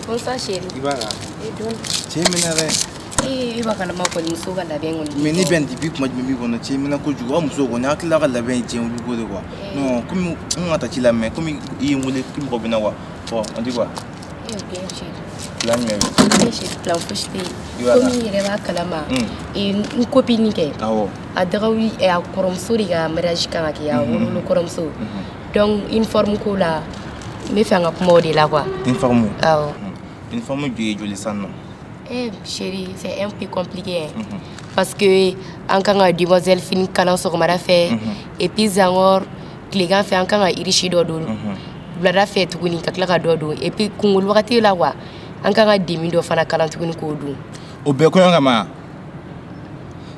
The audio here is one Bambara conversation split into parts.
On ça chérie. Ibara. Et donc. Tu es Il va quand même pas nous sauver la bien. Mais ni bien depuis que moi je me dis que tu es maintenant que tu vois, je me dis que la bien est un peu de quoi. Non, comme on a tâché la main, comme il voulait que je revienne à voir. Bon, on dit quoi? Bien chérie. Plan même. Bien chérie, plan fiche pays. Comme il est là, Kalama. Et une copine qui est. Ah ouais. À Draoui et à Koromso, il y a un mariage qui a un Koromso. Donc, Uniforme ko la, me fait un peu de la voix. Uniforme. Ah. Uniforme du joli sang. Eh chérie, c'est un peu compliqué parce que encore une demoiselle fin calant sur ma fait et puis encore les gars fait encore un irishi dodo. Blada fait tout ni kakla dodo et puis kungul wakati la wa encore un demi do fana calant tout ni ko do. Au bec ma.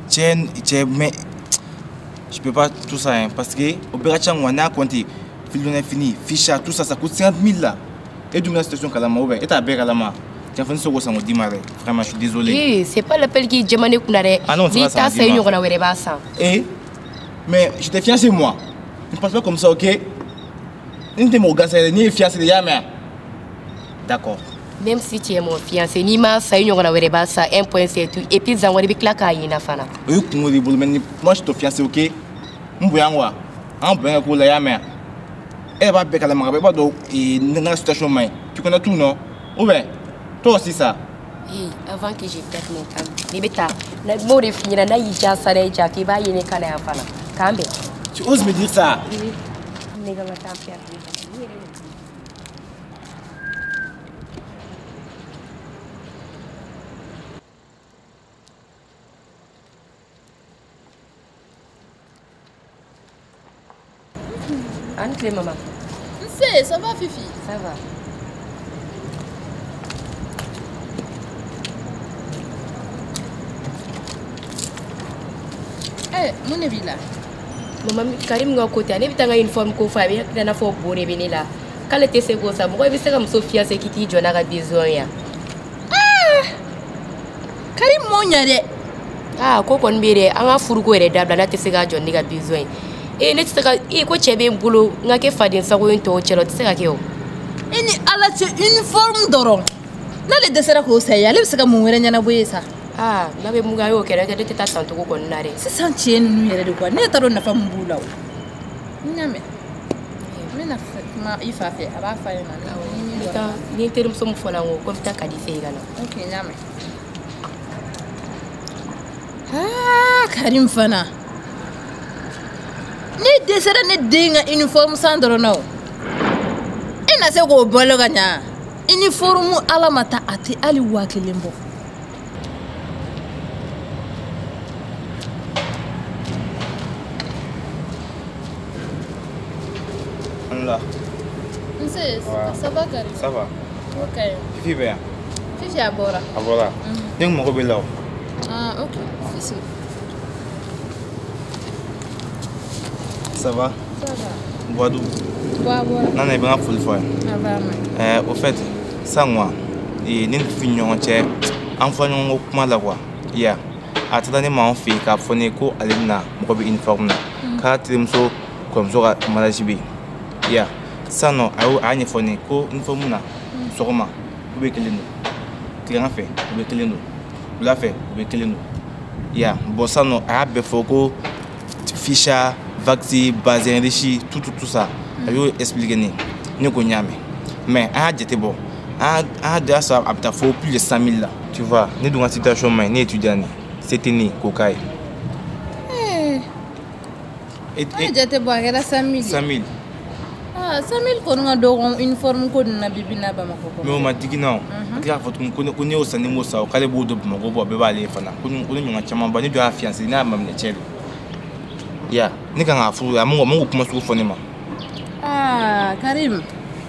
Tiens, mais je peux pas tout ça hein, parce que au bec on a compté fini ficha tout ça coûte 50 000 là et du la situation kalama au bec et ta bec kalama. Vraiment, je suis désolé. Oui, c'est pas l'appel qui est jamane kunare. Ah non, c'est pas ça. Eh, mais je t'ai fiancé moi. Ne passe pas comme ça, ok? Ne te m'organiser ni fiancé de jamais. D'accord. Même si tu es mon fiancé, ni ma ça union na wereba ça 1.7 et puis za wari bikla ka yina fana. Oui, moi je te fiancé, ok? Mbuyangwa. En bien ko la jamais. Eh va beka la marabe pas do et dans la situation mai. Tu connais tout non? Ouais. Toi aussi ça. Oui, avant que je perde mon temps. Libeta, la mot de finir na yija sare ja ki ba yene kana ya fana. Kambe. Tu oses me dire ça? Oui. Nega ma temps perdu. Entre maman. C'est, ça va Fifi? Ça va. Mon est là. Maman, Karim nga côté, ne bitanga uniforme ko fa bi na fo bore bene la. Kala te se go sa mo bi se kam Sofia se kiti jona ga besoin ya. Karim mo nyare. Ko kon bere anga furu ko re dabla na te se ga jonni ga besoin. Ne te ka ko chebe ngulo nga ke fadin sa ko into chelo te se ga ke o. Ini ala che uniforme doron. Na le desera ko sa ya le se ka mo were nyana boyesa. Na be muga yo kere te te ta santo ko kon nare. Se santien nu yere de ko ne taro na fa mbula o. Nyame. Me na ma ifa fe aba fa yana. Ni terum so mo fona ngo ko ta ka di fe gana. Okay, nyame. Karim fana. Ne desera ne denga uniforme sandro no. Ina se ko bolo ganya. Uniforme ala mata ati ali wakilembo. Là. Ça va Karim? Ça va. Ok. Fifi bien. Fifi à bora. À voilà. Donc mon rebelle là. Ok. Fifi. Ça va? Ça va. Bois d'eau. Bois. Non, mais bien full fois. Au fait, ça moi, et nous finissons chez enfant nous comment la voix. Yeah. À tout dernier moment fait qu'à fourner ko alina mon rebelle uniforme. Car tu me so comme ça maladie bi. Yeah. Ça non, à une fois ko uniforme na. Sûrement. Vous pouvez qu'il nous. Tu as fait. Vous pouvez qu'il nous. Vous l'avez fait. Vous pouvez qu'il nous. Yeah. Bon ça non, à befoko ficha vaccin basé enrichi tout ça. Je expliquer ni ko nyame. Mais j'étais bon. De ça à faut plus de 100 000 là. Tu vois, ni dans une situation mais ni étudiant ni. C'était ni cocaïne. Et j'étais bon, il y a 5 000. 5 000. 5 000 qu'on a donné uniforme qu'on a bibi na Bamako. Mais on m'a dit que non. Il y a votre connaît au sanimo ça au calebo de Bamako pour beba aller fana. Qu'on a chama bani de fiancé na mam ne chel. Ya, ni kan afu amungo kuma su fone ma. Karim.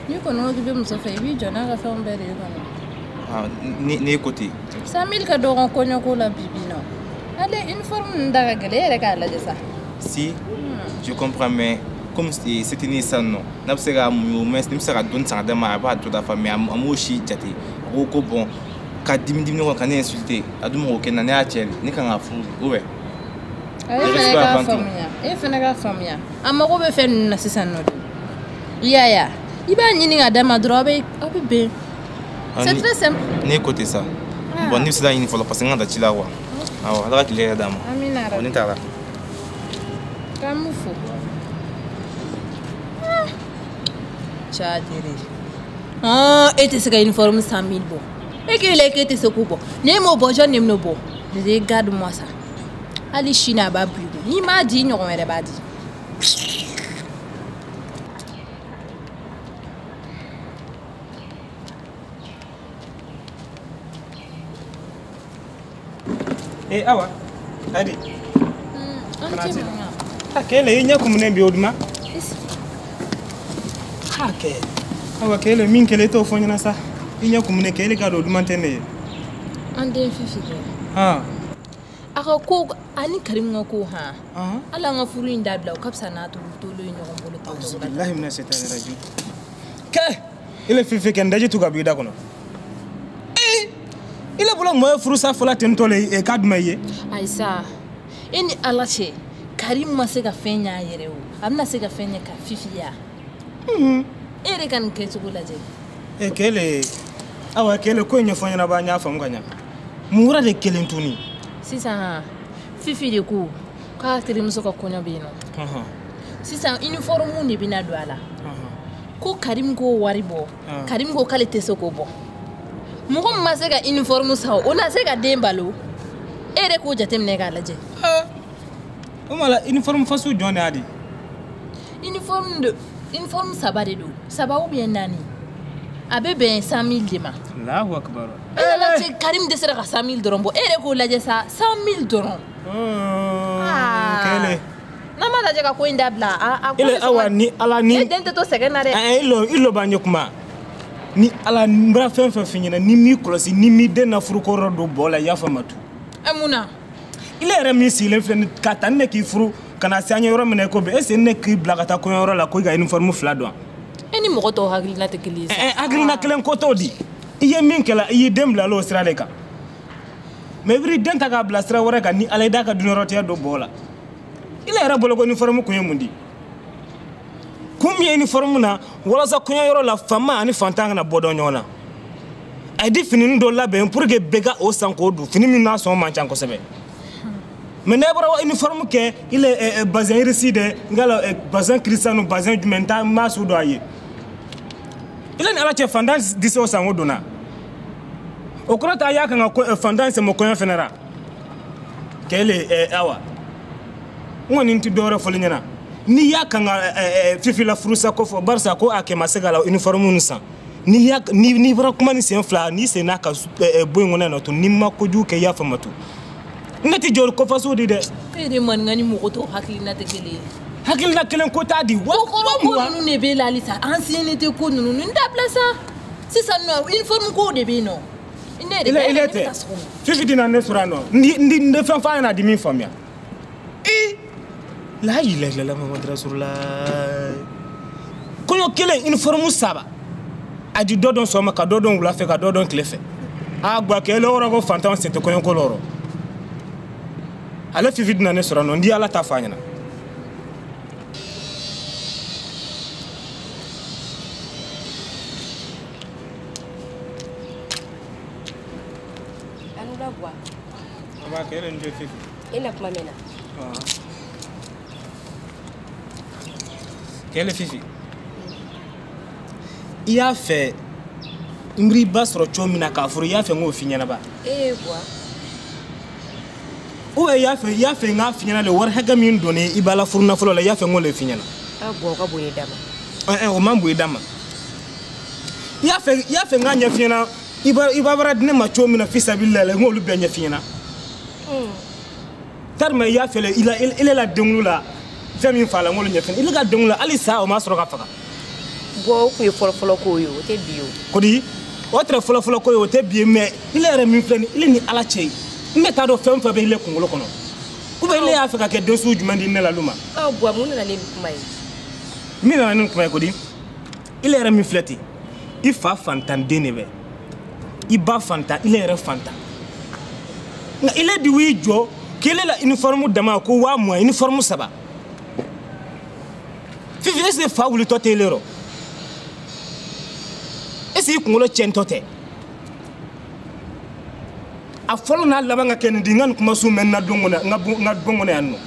Ni kono ki be muso fe bi jona ga fa mbere kono. Ni côté. 5 000 ka donné konyo ko la bibi na. Allez uniforme ndaga gele ka la de ça. Si, je comprends mais comme c'était né ça non. N'a pas sera mais c'est sera donne ça de ma pas toute la famille amoshi jate. Ko bon ka dimi ko kan insulter. Adumo ko na na chel ni kan afu. Ouais. Fenega famia. Amako be fen na sisan no. Yaya. Iba nyini nga dama drobe be. C'est très simple. Ni côté ça. Bon, ni c'est là il faut le passer dans la wa. Ah ouais, là qu'il est dame. Amina. On est là. Comme il faut. Chadiri. Ah, et tu sais qu'il uniforme 100 000 bon. Et qu'il est que tu sais quoi bon. N'aime pas, je n'aime pas. Regarde-moi ça. Ali China ba plus. Ni m'a dit non, on m'a dit. Eh awa adi akele inya kumune bioduma hake awa kele min kele to fonyana sa inya kumune kele ka do duma tene ande fifi aka ko ani karim ngako ha ala nga furu inda bla kapsa na to lo nyogo bolo to billahi mina setani rajim ke ile fifi ken daji tuga bi da kono il a voulu me faire ça pour la tentole et kadmaye aisa ini alache karim masega fenya yereu amna sega fenya ka fifiya ere kan ketu bulaje e kele awa kele ko nyo fanya na ba nya fam ganya mura de kele ntuni sisa fifi de ku ka tirim so ko nyo bino sisa uniforme ni bina douala ko karim go waribo karim go kale tesoko bo mugo masega uniforme sa ona sega dembalo ere ko jatem ne ga laje o mala uniforme fasu jone adi uniforme sabade do sababu bien nani abebe 100 000 dema Allahu akbar ela te karim de sera 100 000 dorombo ere ko laje sa 100 000 dorom kele nama laje ka ko indabla ile awani ala ni e dente to sega na re ilo banyokuma ni ala mbra fen finyina ni mi klosi ni mi de na furu ko rodo bola ya famatu amuna ile era mi sile fen katane ki furu kana sanya yoro mene ko be ese ne ki blakata ko yoro la ko ga uniforme flado eni mo to hagri na te kelisa agri na kelen ko to di iye min kala iye dembla lo sraleka me bri denta ga blastra wora ga ni ala da ka dunoro te do bola ile era bolo ko uniforme ko yemundi kumye uniforme na wala sa kunya yoro la fama ani fantanga na bodo nyona ay di fini ndo la ben pour que bega o sanko du fini min na so man chanko sebe mais ne bora uniforme ke il est bazin reside ngala bazin cristiano bazin du menta masu do aye il en ala che fandance di so sango dona o krota ya kan ko fandance mo ko fenera kele awa ngoni nti dore folinyana ni ya kan fifi la frusa ko fo barsa ko ake masegala uniforme nusa ni ya ni bra kuma ni sen fla ni se na ka boy ngona no to ni makko ju ke ya famatu ngati jor ko faso di de ere man ngani mo to hakilina te kele hakilina kelen ko ta di wa ko no ne be la lisa ancienneté ko no nda plaça si ça no uniforme ko de be no il était fifi dina ne surano ndi ne fa na di mi famia la ilaha illallah muhammad rasulullah koyo kele uniforme saba adi dodon soma ka dodon wula fe ka dodon klefe agba kele oro go fantan sete koyo koloro ala fifi dina ne surano ndi ala ta fanyana anu da bwa aba kele nje fifi ina kuma mena kele fifi iya fe ngri basro chomina ka furu ya fe ngo finyana ba bwa o ya fe nga finyana le war haga min doni ibala furu na folo la ya fe ngo le finyana bwa ka boye dama o mambo idama ya fe nga nya finyana ibabara dine ma chomina fi sabilillah ngo lu be nya finyana tarma ya fe le ila la dengula femi fala ngolo nya finyana ila ga dengula ali sa o ma soro ka faka bo ku folo ko yo te bio kodi otre folo ko yo te bi me ile re mi fleni ile ni ala chei meta do fem fa be ile kungolo kono ku be ile ya faka ke do su juma ndi ne la luma bo mun na ne kumai mi na ne kumai kodi ile re mi fleti ifa fantan denebe iba fanta ile re fanta na ile di wi jo kele la uniforme dama ko wa mo uniforme saba fifi ese fa wuli to telero esi kungolo chentote a fɔlɔ n'a laban ka kɛ nin di n ka nin kuma su mɛn n na don kɔnɔ n ka bon kɔnɔ yan nɔ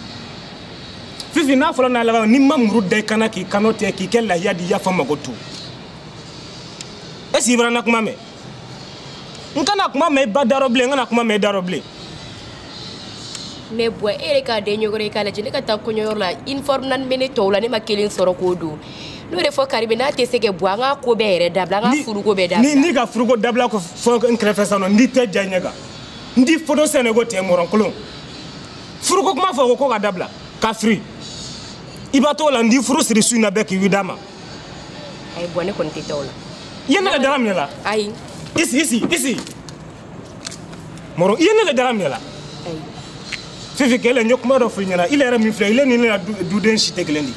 Fifi n'a fɔlɔ n'a laban ni ma muru da I kana k'i kan'o tigɛ k'i kɛ lahiya di yafa mago to est-ce que i bɔra n na kuma mɛn n kana kuma mɛn I ba da yɔrɔ bilen n kana kuma mɛn I da yɔrɔ bilen mais boy e yɛrɛ k'a den ɲɔgɔrɔ I k'a lajɛ ne ka taa kɔɲɔyɔrɔ la uniforme naani bɛ ne tɔw la ne ma kelen sɔrɔ k'o don n'o de fɔ Karibe n'a tɛ se ka bɔ an ka ko bɛɛ yɛrɛ dabila an ka furuko bɛɛ dabila ni ka furuko dabila ko fɔ n kɛrɛfɛ sa nɔ n t'i tɛ ja ɲɛ kan n t'i photo sɛnɛ ko tɛ mɔrɔnkolon furuko kuma fɔ ko ka dabila ka firi I b'a t'o la n t'i furu siri su in na bɛɛ k'i wi d'a ma ayi boy ne kɔni tɛ taa o la I ye ne ka dara minɛ la ayi isi mɔrɔ I ye ne ka dara minɛ la ayi Fifi kɛlɛ n ye kuma dɔ f'i ɲɛna ile yɛrɛ min filɛ ile ni ne na duden si tɛ kelen di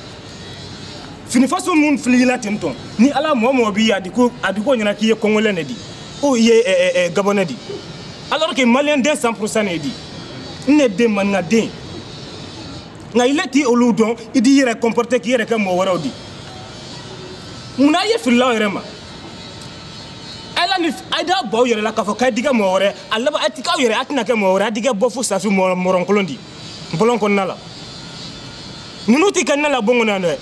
fini faso mun fili la ten tɔn ni ala mɔgɔ b'i a di ko ɲɛna k'i ye kɔngɔlɛn de di ou I ye gabonais di alors que malien den 100% ne di ne den maninka den nka ile t'i olu dɔn I t'i yɛrɛ comporter k'i yɛrɛ kɛ mɔgɔ wɛrɛw di munna I ye fililaw yɛrɛ ma a da bɔ yɛrɛ la k'a fɔ k'a di kɛ mɔgɔ wɛrɛ a laban a ti k'aw yɛrɛ a tɛna kɛ mɔgɔ wɛrɛ a di kɛ bɔ fo safi mɔrɔnkolon di bɔlɔn kɔnɔna la ninnu t'i kɛ ne la bon kɔnɔ yan dɛ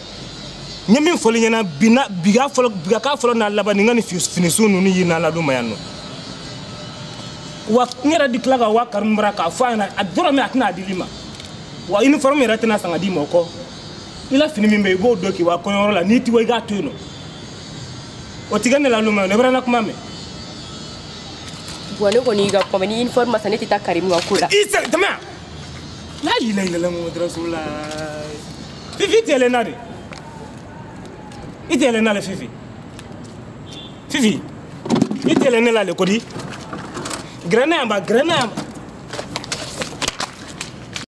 n ye min fɔli ɲɛna bi k'a fɔlɔ n'a laban nin ka nin finisu ninnu yi n'a ladon ma yan nɔ wa n yɛrɛ di tila ka wa karimu bara k'a fɔ a ɲɛna a dɔrɔn min a tɛna a dili ma wa uniforme yɛrɛ tɛna san ka di ma o kɔ I la fini min bɛ I b'o don k'i wa kɔɲɔyɔrɔ la n'i ti wa I k'a to yen nɔ o tɛ kɛ ne la loma ye ne bɛra n na kuma mɛn boy ne kɔni y'i ka kuma mɛn ni uniforme ma san ne tɛ taa Karimu ka ko la I sɛ tɛmɛ la ilaha illallah Muhammadu rasulullah Fifi I tɛ yɛlɛ n na de I tɛ yɛlɛ n na le Fifi I tɛ yɛlɛ ne la le kodi gɛrɛ ne yan ba